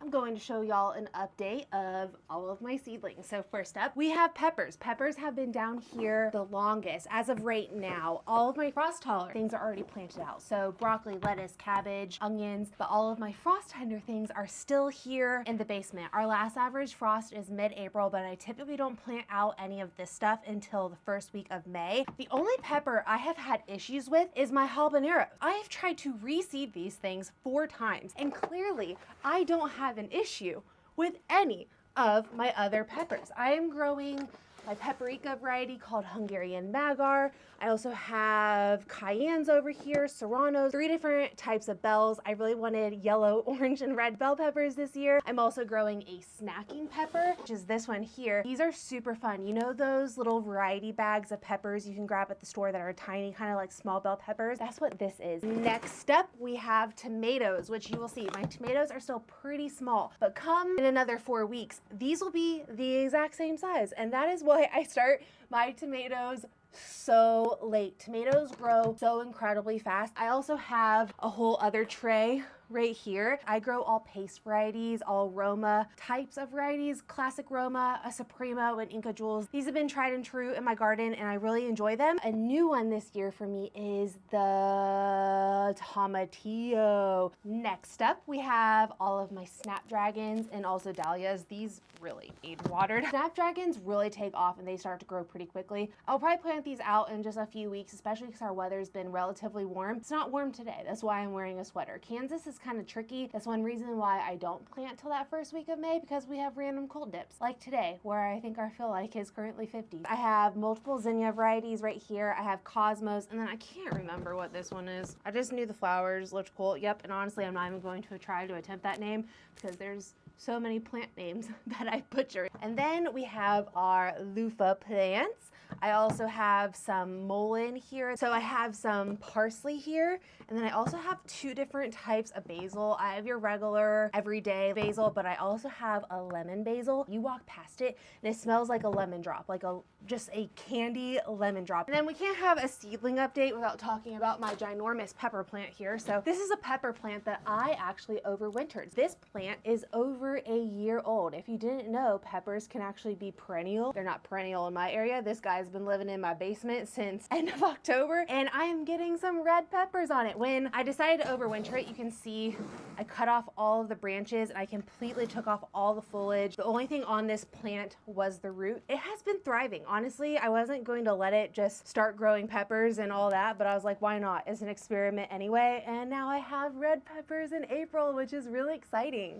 I'm going to show y'all an update of all of my seedlings. So first up, we have peppers. Peppers have been down here the longest. As of right now, all of my frost tolerant things are already planted out. So broccoli, lettuce, cabbage, onions, but all of my frost tender things are still here in the basement. Our last average frost is mid-April, but I typically don't plant out any of this stuff until the first week of May. The only pepper I have had issues with is my habaneros. I have tried to reseed these things 4 times, and clearly I don't have an issue with any of my other peppers. I am growing my paprika variety called Hungarian Magyar. I also have cayennes over here, serranos, 3 different types of bells. I really wanted yellow, orange, and red bell peppers this year. I'm also growing a snacking pepper, which is this one here. These are super fun. You know those little variety bags of peppers you can grab at the store that are tiny, kind of like small bell peppers? That's what this is. Next up, we have tomatoes, which you will see. My tomatoes are still pretty small, but come in another 4 weeks, these will be the exact same size. And that is why I start my tomatoes so late. Tomatoes grow so incredibly fast. I also have a whole other tray right here. I grow all paste varieties, all Roma types of varieties, classic Roma, a Supremo, and Inca Jewels. These have been tried and true in my garden and I really enjoy them. A new one this year for me is the Tomatillo. Next up, we have all of my snapdragons and also dahlias. These really need watered. Snapdragons really take off and they start to grow pretty quickly. I'll probably plant these out in just a few weeks, especially because our weather's been relatively warm. It's not warm today. That's why I'm wearing a sweater. Kansas is kind of tricky. That's one reason why I don't plant till that first week of May, because we have random cold dips like today, where I think I feel like is currently 50. I have multiple zinnia varieties right here. I have Cosmos, and then I can't remember what this one is. I just knew the flowers looked cool. Yep, and honestly, I'm not even going to try to attempt that name because there's so many plant names that I butcher. And then we have our loofah plants. I also have some mullein here. So I have some parsley here. And then I also have 2 different types of basil. I have your regular everyday basil, but I also have a lemon basil. You walk past it and it smells like a lemon drop, like just a candy lemon drop. And then we can't have a seedling update without talking about my ginormous pepper plant here. So this is a pepper plant that I actually overwintered. This plant is over a year old. If you didn't know, peppers can actually be perennial. They're not perennial in my area. This guy's been living in my basement since end of October, and I am getting some red peppers on it. When I decided to overwinter it, you can see I cut off all of the branches and I completely took off all the foliage. The only thing on this plant was the root. It has been thriving. Honestly, I wasn't going to let it just start growing peppers and all that, but I was like, why not? It's an experiment anyway. And now I have red peppers in April, which is really exciting.